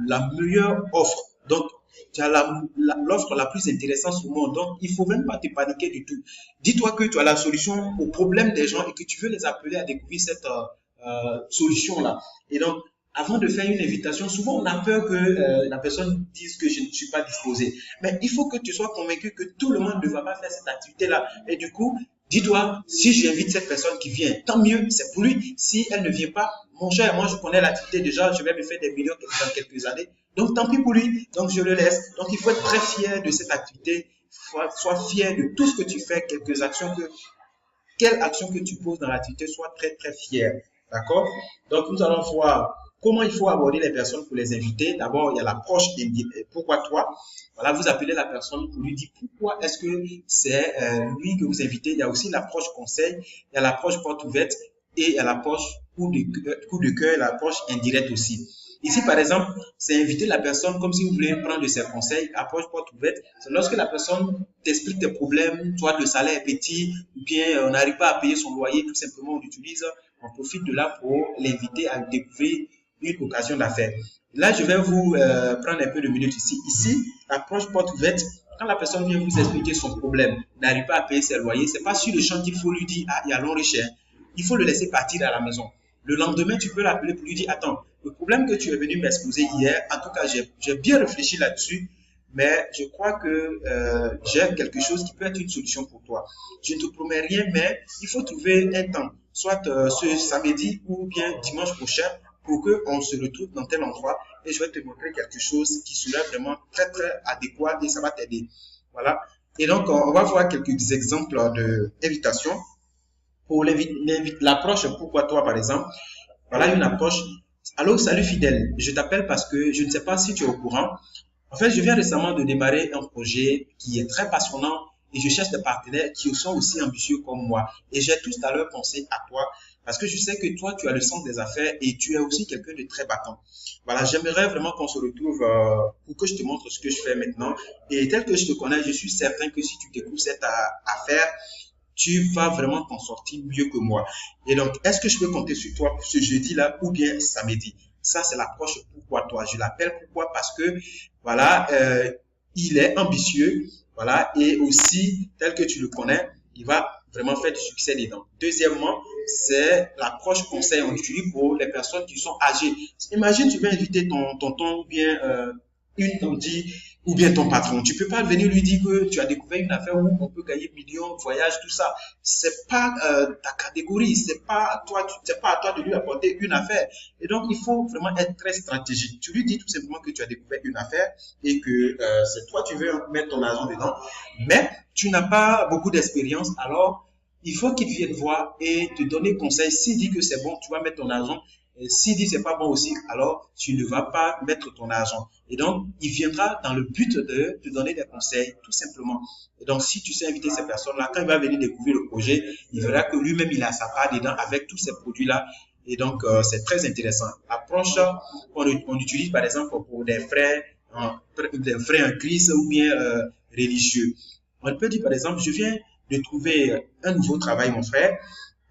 la meilleure offre. Donc, tu as l'offre la plus intéressante au monde. Donc, il ne faut même pas te paniquer du tout. Dis-toi que tu as la solution aux problèmes des gens et que tu veux les appeler à découvrir cette solution-là. Et donc, avant de faire une invitation, souvent on a peur que la personne dise que je ne suis pas disposé. Mais il faut que tu sois convaincu que tout le monde ne va pas faire cette activité-là. Et du coup, Dis-toi, si j'invite cette personne qui vient, tant mieux, c'est pour lui. Si elle ne vient pas, mon cher, moi je connais l'activité déjà, je vais me faire des millions dans quelques années. Donc tant pis pour lui, donc je le laisse. Donc il faut être très fier de cette activité, sois fier de tout ce que tu fais, quelle action que tu poses dans l'activité, sois très très fier. D'accord? Donc nous allons voir comment il faut aborder les personnes pour les inviter. D'abord, il y a l'approche pourquoi toi. Voilà, vous appelez la personne pour lui dire pourquoi est-ce que c'est lui que vous invitez. Il y a aussi l'approche conseil, il y a l'approche porte ouverte et il y a l'approche coup de cœur, l'approche indirecte aussi. Ici, par exemple, c'est inviter la personne comme si vous voulez prendre de ses conseils, approche porte ouverte. C'est lorsque la personne t'explique tes problèmes, soit le salaire est petit, ou bien on n'arrive pas à payer son loyer, tout simplement on profite de là pour l'inviter à découvrir une occasion d'affaires. Là, je vais vous prendre un peu de minutes ici. Ici, l'approche porte ouverte, quand la personne vient vous expliquer son problème, n'arrive pas à payer ses loyers, c'est pas sur le champ qu'il faut lui dire, ah, il y a l'enrichir. Il faut le laisser partir à la maison. Le lendemain, tu peux l'appeler pour lui dire, attends, le problème que tu es venu m'exposer hier, en tout cas, j'ai bien réfléchi là-dessus, mais je crois que j'ai quelque chose qui peut être une solution pour toi. Je ne te promets rien, mais il faut trouver un temps, soit ce samedi ou bien dimanche prochain, pour qu'on se retrouve dans tel endroit et je vais te montrer quelque chose qui sera vraiment très, très adéquat et ça va t'aider. Voilà. Et donc, on va voir quelques exemples d'invitation. Pour l'approche, pourquoi toi, par exemple, voilà une approche. Allô, salut fidèle, je t'appelle parce que je ne sais pas si tu es au courant. En fait, je viens récemment de démarrer un projet qui est très passionnant et je cherche des partenaires qui sont aussi ambitieux comme moi. Et j'ai tout à l'heure pensé à toi parce que je sais que toi, tu as le sens des affaires et tu es aussi quelqu'un de très battant. Voilà, j'aimerais vraiment qu'on se retrouve pour que je te montre ce que je fais maintenant. Et tel que je te connais, je suis certain que si tu découvres cette affaire, tu vas vraiment t'en sortir mieux que moi. Et donc, est-ce que je peux compter sur toi ce jeudi-là ou bien samedi? Ça, c'est l'approche pourquoi toi. Je l'appelle pourquoi parce que, voilà, il est ambitieux, voilà, et aussi, tel que tu le connais, il va vraiment faire du succès dedans. Deuxièmement, c'est l'approche conseil. On utilise pour les personnes qui sont âgées. Imagine, tu veux inviter ton tonton ou bien une tante ou bien ton patron. Tu peux pas venir lui dire que tu as découvert une affaire où on peut gagner millions, voyage, tout ça. C'est pas ta catégorie, c'est pas à toi de lui apporter une affaire. Et donc, il faut vraiment être très stratégique. Tu lui dis tout simplement que tu as découvert une affaire et que c'est toi tu veux mettre ton argent dedans, mais tu n'as pas beaucoup d'expérience, alors il faut qu'il vienne voir et te donner conseil. S'il dit que c'est bon, tu vas mettre ton argent. S'il dit c'est pas bon aussi, alors tu ne vas pas mettre ton argent. Et donc, il viendra dans le but de te donner des conseils, tout simplement. Et donc, si tu sais inviter ces personnes-là, quand il va venir découvrir le projet, il verra que lui-même, il a sa part dedans avec tous ces produits-là. Et donc, c'est très intéressant. L'approche qu'on utilise, par exemple, pour des frères en crise ou bien religieux. On peut dire, par exemple, je viens de trouver un nouveau travail, mon frère.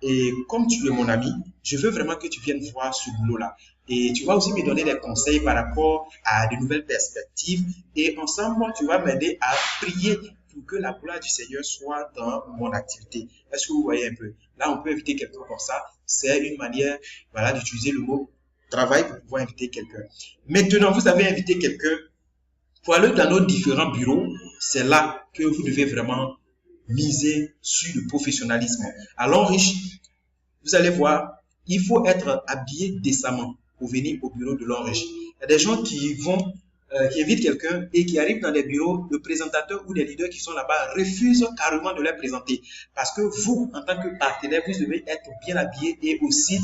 Et comme tu es mon ami, je veux vraiment que tu viennes voir ce boulot-là. Et tu vas aussi me donner des conseils par rapport à de nouvelles perspectives. Et ensemble, tu vas m'aider à prier pour que la gloire du Seigneur soit dans mon activité. Est-ce que vous voyez un peu? Là, on peut inviter quelqu'un comme ça. C'est une manière, voilà, d'utiliser le mot travail pour pouvoir inviter quelqu'un. Maintenant, vous avez invité quelqu'un. Pour aller dans nos différents bureaux, c'est là que vous devez vraiment miser sur le professionnalisme. Alors, riche, vous allez voir, il faut être habillé décemment pour venir au bureau de l'homme riche. Il y a des gens qui invitent quelqu'un et qui arrivent dans les bureaux, le présentateur ou les leaders qui sont là-bas refusent carrément de les présenter. Parce que vous, en tant que partenaire, vous devez être bien habillé et aussi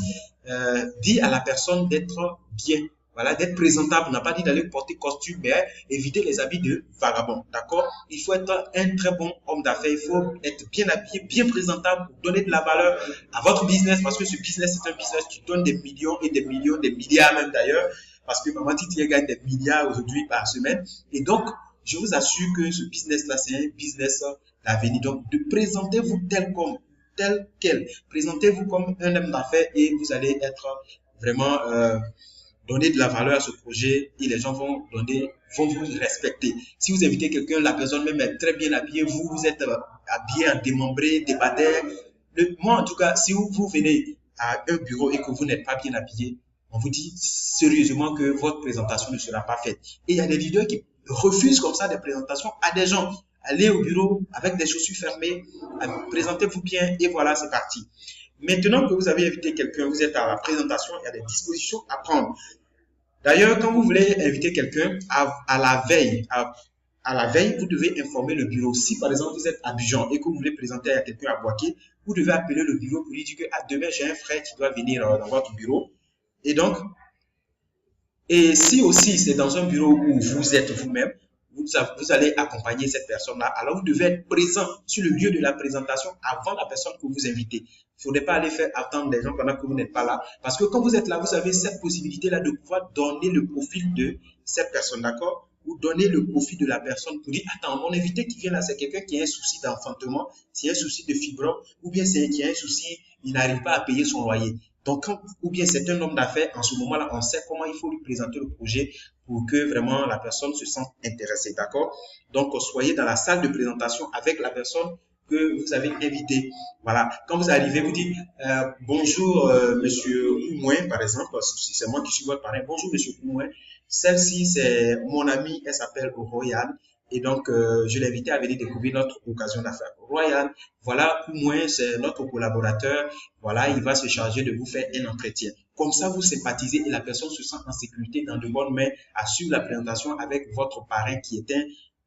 dire à la personne d'être bien. Voilà, d'être présentable. On n'a pas dit d'aller porter costume, mais éviter les habits de vagabond. D'accord? Il faut être un très bon homme d'affaires. Il faut être bien habillé, bien présentable pour donner de la valeur à votre business parce que ce business, c'est un business qui donne des millions et des millions, des milliards même d'ailleurs. Parce que Maman Titi gagne des milliards aujourd'hui par semaine. Et donc, je vous assure que ce business-là, c'est un business d'avenir. Donc, présentez-vous tel quel. Présentez-vous comme un homme d'affaires et vous allez être vraiment donner de la valeur à ce projet et les gens vont vous respecter. Si vous invitez quelqu'un, la personne même est très bien habillée, vous êtes habillé en démembré, débardeur. Moi, en tout cas, si vous venez à un bureau et que vous n'êtes pas bien habillé, on vous dit sérieusement que votre présentation ne sera pas faite. Et il y a des leaders qui refusent comme ça des présentations à des gens. allez au bureau avec des chaussures fermées, présentez-vous bien et voilà, c'est parti. Maintenant que vous avez invité quelqu'un, vous êtes à la présentation, il y a des dispositions à prendre. D'ailleurs, quand vous voulez inviter quelqu'un à la veille, à la veille, vous devez informer le bureau. Si par exemple vous êtes à Abidjan et que vous voulez présenter à quelqu'un à Boaké, vous devez appeler le bureau pour lui dire que demain j'ai un frère qui doit venir dans votre bureau. Et donc, et si aussi c'est dans un bureau où vous êtes vous-même, vous allez accompagner cette personne-là, alors vous devez être présent sur le lieu de la présentation avant la personne que vous invitez. Il ne faudrait pas aller faire attendre les gens pendant que vous n'êtes pas là. Parce que quand vous êtes là, vous avez cette possibilité-là de pouvoir donner le profil de cette personne, d'accord? Ou donner le profil de la personne pour dire, attends, mon invité qui vient là, c'est quelqu'un qui a un souci d'enfantement, c'est un souci de fibrome, ou bien c'est qui a un souci, il n'arrive pas à payer son loyer. Donc, ou bien c'est un homme d'affaires, en ce moment-là, on sait comment il faut lui présenter le projet pour que vraiment la personne se sente intéressée, d'accord? Donc, soyez dans la salle de présentation avec la personne que vous avez invitée. Voilà. Quand vous arrivez, vous dites bonjour monsieur Oumouin, par exemple, si c'est moi qui suis votre parrain. Bonjour monsieur Oumouin. Celle-ci, c'est mon amie, elle s'appelle Royal. Et donc, je l'ai invité à venir découvrir notre occasion d'affaires. Royal, voilà, Oumouin, c'est notre collaborateur. Voilà, il va se charger de vous faire un entretien. Comme ça, vous sympathisez et la personne se sent en sécurité dans de bonnes mains à suivre la présentation avec votre parrain qui est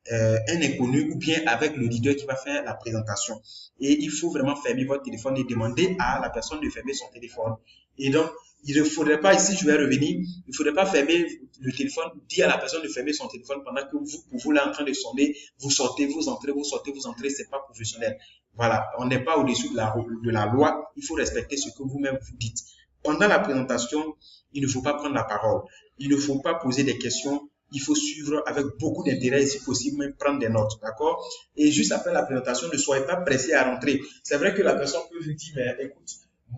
un inconnu ou bien avec le leader qui va faire la présentation. Et il faut vraiment fermer votre téléphone et demander à la personne de fermer son téléphone. Et donc, il ne faudrait pas, ici je vais revenir, il ne faudrait pas fermer le téléphone, dire à la personne de fermer son téléphone pendant que vous l'êtes en train de sonner, vous sortez, vous entrez, vous sortez, vous entrez, c'est pas professionnel. Voilà, on n'est pas au-dessus de la loi, il faut respecter ce que vous-même vous dites. Pendant la présentation, il ne faut pas prendre la parole, il ne faut pas poser des questions, il faut suivre avec beaucoup d'intérêt et si possible même prendre des notes, d'accord? Et juste après la présentation, ne soyez pas pressé à rentrer. C'est vrai que la personne peut vous dire, mais écoute,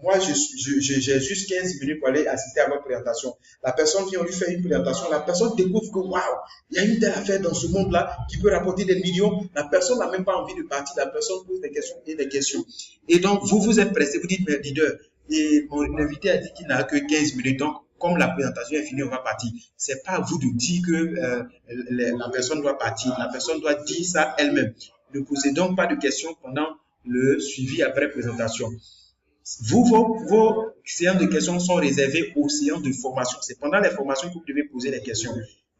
moi, j'ai juste 15 minutes pour aller assister à votre présentation. La personne vient lui faire une présentation. La personne découvre que, waouh, il y a une telle affaire dans ce monde-là qui peut rapporter des millions. La personne n'a même pas envie de partir. La personne pose des questions et des questions. Et donc, vous êtes pressé. Vous dites, mais leader, et mon invité a dit qu'il n'a que 15 minutes. Donc, comme la présentation est finie, on va partir. C'est pas à vous de dire que la personne doit partir. La personne doit dire ça elle-même. Ne posez donc pas de questions pendant le suivi après présentation. Vos séances de questions sont réservées aux séances de formation. C'est pendant les formations que vous devez poser les questions.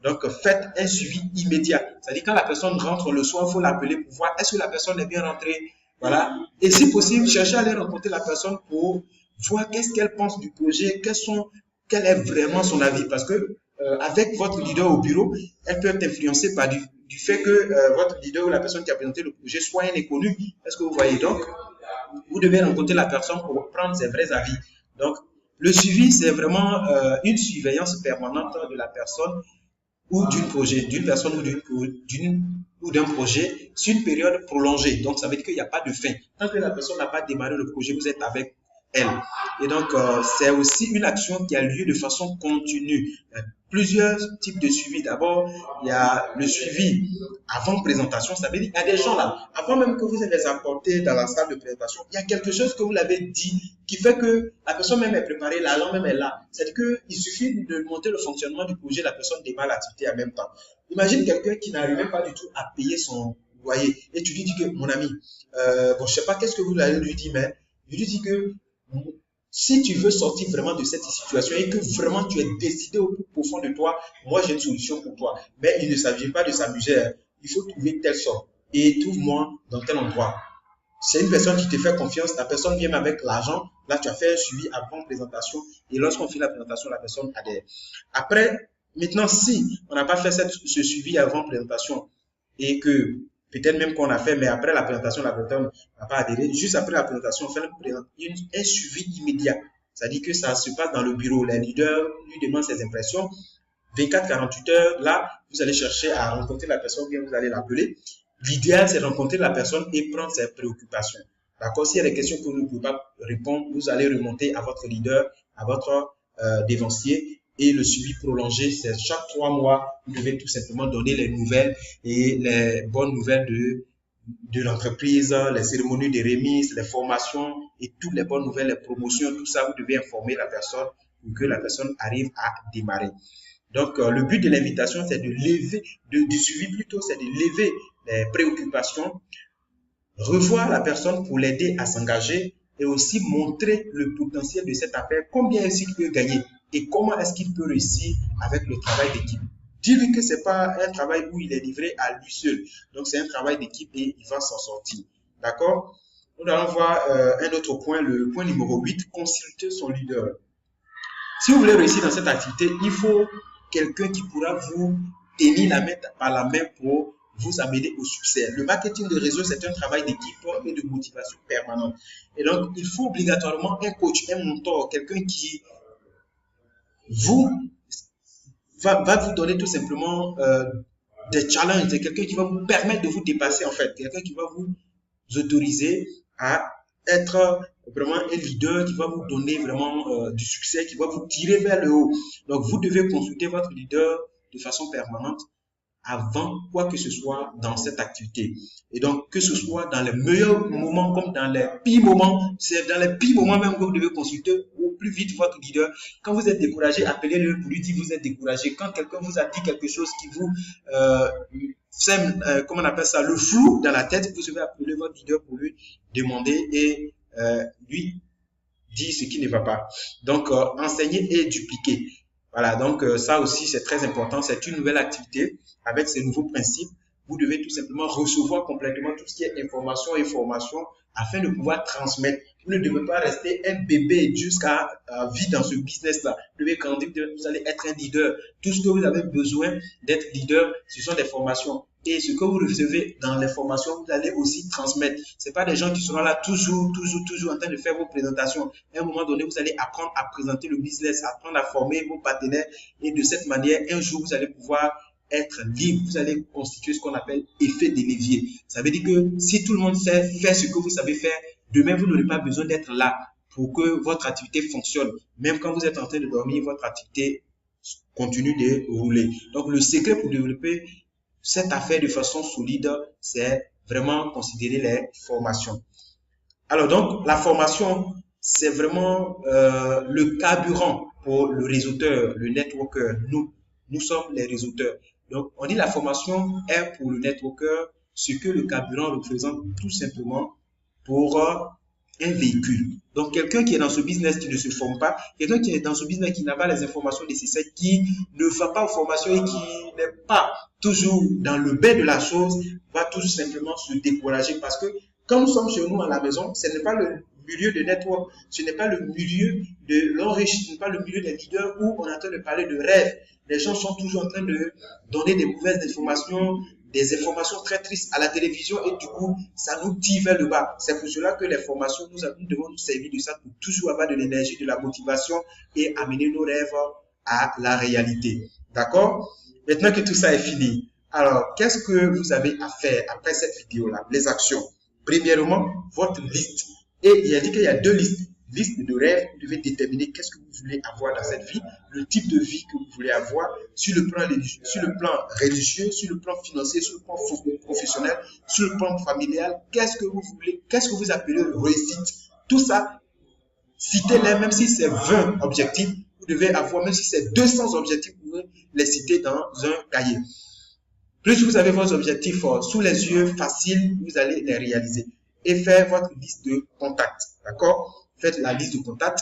Donc, faites un suivi immédiat. C'est-à-dire, quand la personne rentre le soir, il faut l'appeler pour voir est-ce que la personne est bien rentrée. Voilà. Et si possible, cherchez à aller rencontrer la personne pour voir qu'est-ce qu'elle pense du projet, quel est vraiment son avis. Parce que avec votre leader au bureau, elle peut être influencée par du fait que votre leader ou la personne qui a présenté le projet soit un inconnu. Est-ce que vous voyez? Donc, vous devez rencontrer la personne pour prendre ses vrais avis. Donc, le suivi, c'est vraiment une surveillance permanente de la personne ou d'une personne ou d'un projet sur une période prolongée. Donc, ça veut dire qu'il n'y a pas de fin. Tant que la personne n'a pas démarré le projet, vous êtes avec elle. Et donc, c'est aussi une action qui a lieu de façon continue. Plusieurs types de suivi. D'abord, il y a le suivi avant présentation. Ça veut dire qu'il y a des gens là, avant même que vous les apporté dans la salle de présentation, il y a quelque chose que vous l'avez dit qui fait que la personne même est préparée, l'agent même est là. C'est-à-dire qu'il suffit de monter le fonctionnement du projet, la personne démarre l'activité en même temps. Imagine quelqu'un qui n'arrivait pas du tout à payer son loyer et tu lui dis que, mon ami, bon, je sais pas qu'est-ce que vous allez lui dire, mais je lui dis que si tu veux sortir vraiment de cette situation et que vraiment tu es décidé au plus profond de toi, moi j'ai une solution pour toi. Mais il ne s'agit pas de s'amuser. Il faut trouver telle sorte. Et trouve-moi dans tel endroit. C'est une personne qui te fait confiance. La personne vient avec l'argent. Là, tu as fait un suivi avant présentation. Et lorsqu'on fait la présentation, la personne adhère. Après, maintenant, si on n'a pas fait ce suivi avant présentation et que peut-être même qu'on a fait, mais après la présentation, la personne n'a pas adhéré. Juste après la présentation, on fait un suivi immédiat. C'est-à-dire que ça se passe dans le bureau. Les leaders lui demandent ses impressions. 24-48 heures, là, vous allez chercher à rencontrer la personne, bien vous allez l'appeler. L'idéal, c'est de rencontrer la personne et prendre ses préoccupations. D'accord? S'il y a des questions que vous ne pouvez pas répondre, vous allez remonter à votre leader, à votre dévancier. Et le suivi prolongé, c'est chaque 3 mois, vous devez tout simplement donner les nouvelles et les bonnes nouvelles de l'entreprise, les cérémonies de remise, les formations et toutes les bonnes nouvelles, les promotions, tout ça, vous devez informer la personne pour que la personne arrive à démarrer. Donc, le but de l'invitation, c'est de lever, du suivi plutôt, c'est de lever les préoccupations, revoir la personne pour l'aider à s'engager et aussi montrer le potentiel de cette affaire, combien est-ce qu'il peut gagner et comment est-ce qu'il peut réussir avec le travail d'équipe. Dis-lui que ce n'est pas un travail où il est livré à lui seul. Donc, c'est un travail d'équipe et il va s'en sortir. D'accord? Nous allons voir un autre point, le point numéro 8, consulter son leader. Si vous voulez réussir dans cette activité, il faut quelqu'un qui pourra vous tenir la main par la main pour vous amener au succès. Le marketing de réseau, c'est un travail d'équipe et de motivation permanente. Et donc, il faut obligatoirement un coach, un mentor, quelqu'un qui va vous donner tout simplement des challenges, c'est quelqu'un qui va vous permettre de vous dépasser en fait, quelqu'un qui va vous autoriser à être vraiment un leader, qui va vous donner vraiment du succès, qui va vous tirer vers le haut. Donc, vous devez consulter votre leader de façon permanente avant quoi que ce soit dans cette activité. Et donc, que ce soit dans les meilleurs moments comme dans les pires moments, c'est dans les pires moments même que vous devez consulter au plus vite votre leader. Quand vous êtes découragé, appelez-le pour lui dire que vous êtes découragé. Quand quelqu'un vous a dit quelque chose qui vous sème, comment on appelle ça, le flou dans la tête, vous devez appeler votre leader pour lui demander et lui dire ce qui ne va pas. Donc, enseigner et dupliquer. Voilà, donc ça aussi, c'est très important. C'est une nouvelle activité avec ces nouveaux principes. Vous devez tout simplement recevoir complètement tout ce qui est information et formation afin de pouvoir transmettre. Vous ne devez pas rester un bébé jusqu'à vie dans ce business-là. Vous devez grandir, vous allez être un leader. Tout ce que vous avez besoin d'être leader, ce sont des formations. Et ce que vous recevez dans les formations, vous allez aussi transmettre. Ce n'est pas des gens qui seront là toujours en train de faire vos présentations. À un moment donné, vous allez apprendre à présenter le business, apprendre à former vos partenaires. Et de cette manière, un jour, vous allez pouvoir être libre. Vous allez constituer ce qu'on appelle effet de levier. Ça veut dire que si tout le monde sait faire ce que vous savez faire, demain, vous n'aurez pas besoin d'être là pour que votre activité fonctionne. Même quand vous êtes en train de dormir, votre activité continue de rouler. Donc, le secret pour développer cette affaire de façon solide, c'est vraiment considérer les formations. Alors donc, la formation, c'est vraiment le carburant pour le réseauteur, le networker. Nous sommes les réseauteurs. Donc, on dit la formation est pour le networker ce que le carburant représente tout simplement pour un véhicule. Donc, quelqu'un qui est dans ce business qui ne se forme pas, quelqu'un qui est dans ce business qui n'a pas les informations nécessaires, qui ne va pas aux formations et qui n'est pas toujours dans le bain de la chose, va tout simplement se décourager parce que quand nous sommes chez nous à la maison, ce n'est pas le milieu de network, ce n'est pas le milieu de l'enrichissement, ce n'est pas le milieu des leaders où on est en train de parler de rêve. Les gens sont toujours en train de donner des mauvaises informations, des informations très tristes à la télévision et du coup, ça nous tire vers le bas. C'est pour cela que les formations, nous devons nous servir de ça pour toujours avoir de l'énergie, de la motivation et amener nos rêves à la réalité. D'accord? Maintenant que tout ça est fini, alors, qu'est-ce que vous avez à faire après cette vidéo-là? Les actions. Premièrement, votre liste. Et il a dit qu'il y a deux listes. Liste de rêves, vous devez déterminer qu'est-ce que vous voulez avoir dans cette vie, le type de vie que vous voulez avoir sur le plan religieux, sur le plan financier, sur le plan professionnel, sur le plan familial. Qu'est-ce que vous voulez, qu'est-ce que vous appelez réussite? Tout ça, citez-les, même si c'est 20 objectifs, vous devez avoir, même si c'est 200 objectifs, vous pouvez les citer dans un cahier. Plus vous avez vos objectifs sous les yeux, faciles, vous allez les réaliser. Et faire votre liste de contacts. D'accord? Faites la liste de contacts.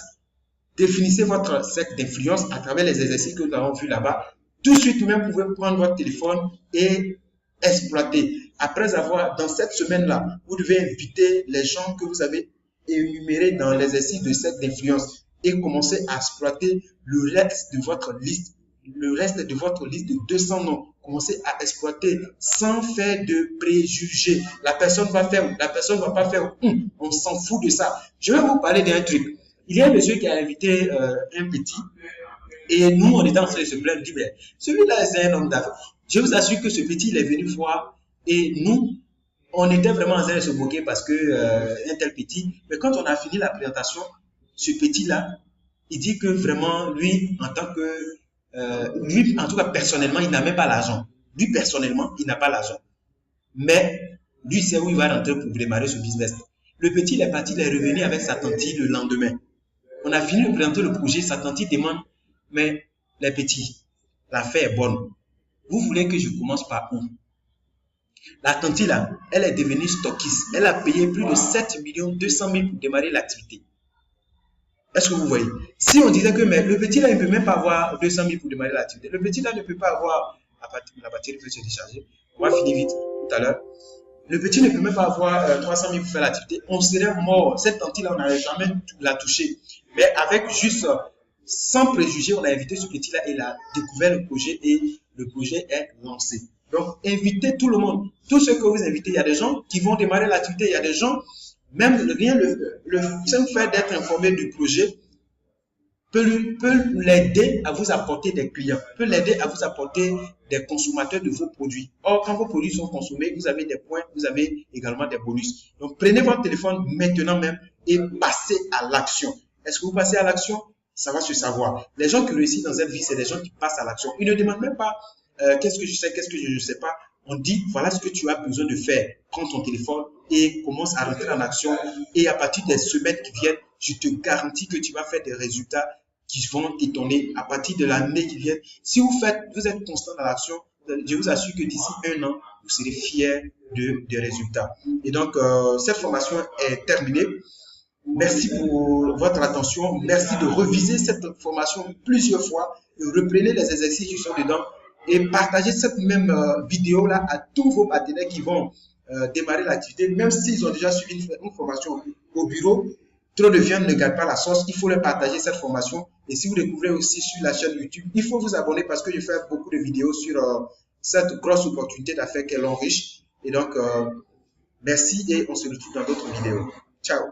Définissez votre cercle d'influence à travers les exercices que nous avons vus là-bas. Tout de suite, vous pouvez prendre votre téléphone et exploiter. Après avoir, dans cette semaine-là, vous devez inviter les gens que vous avez énumérés dans l'exercice de cercle d'influence et commencer à exploiter le reste de votre liste. Le reste de votre liste de 200 noms. Commencez à exploiter sans faire de préjugés. La personne va faire, la personne ne va pas faire. On s'en fout de ça. Je vais vous parler d'un truc. Il y a un monsieur qui a invité un petit et nous, on était en train de se plaindre. Il dit, celui-là, c'est un homme d'affaires. Je vous assure que ce petit, il est venu voir et nous, on était vraiment en train de se moquer parce que un tel petit. Mais quand on a fini la présentation, ce petit-là, il dit que vraiment, lui, en tant que lui, en tout cas, personnellement, il n'a même pas l'argent. Lui, personnellement, il n'a pas l'argent. Mais lui, c'est où il va rentrer pour démarrer ce business. Le petit, il est parti, il est revenu avec sa tante le lendemain. On a fini de présenter le projet. Sa tante demande, mais les petits, l'affaire est bonne. Vous voulez que je commence par où? La tante là, elle est devenue stockiste. Elle a payé plus de 7 200 000 pour démarrer l'activité. Est-ce que vous voyez? Si on disait que mais le petit là, il ne peut même pas avoir 200 000 pour démarrer l'activité. Le petit là ne peut pas avoir, la batterie peut se décharger. On va finir vite tout à l'heure. Le petit ne peut même pas avoir 300 000 pour faire l'activité. On serait mort. Cette tante là, on n'allait jamais la toucher. Mais avec juste, sans préjugés, on a invité ce petit là et il a découvert le projet et le projet est lancé. Donc, invitez tout le monde. Tous ceux que vous invitez, il y a des gens qui vont démarrer l'activité. Il y a des gens, même rien, le simple fait d'être informé du projet peut l'aider à vous apporter des clients, peut l'aider à vous apporter des consommateurs de vos produits. Or, quand vos produits sont consommés, vous avez des points, vous avez également des bonus. Donc, prenez votre téléphone maintenant même et passez à l'action. Est-ce que vous passez à l'action? Ça va se savoir. Les gens qui réussissent dans cette vie, c'est des gens qui passent à l'action. Ils ne demandent même pas qu'est-ce que je sais, qu'est-ce que je ne sais pas. On dit, voilà ce que tu as besoin de faire. Prends ton téléphone et commence à rentrer en action. Et à partir des semaines qui viennent, je te garantis que tu vas faire des résultats qui vont t'étonner à partir de l'année qui vient. Si vous êtes constant dans l'action, je vous assure que d'ici un an, vous serez fiers des résultats. Et donc, cette formation est terminée. Merci pour votre attention. Merci de reviser cette formation plusieurs fois. Et reprenez les exercices qui sont dedans et partagez cette même vidéo-là à tous vos partenaires qui vont démarrer l'activité, même s'ils ont déjà suivi une formation au bureau. Trop de viande ne garde pas la sauce. Il faut leur partager cette formation. Et si vous découvrez aussi sur la chaîne YouTube, il faut vous abonner parce que je fais beaucoup de vidéos sur cette grosse opportunité d'affaires qu'est l'enriche. Et donc, merci et on se retrouve dans d'autres vidéos. Ciao.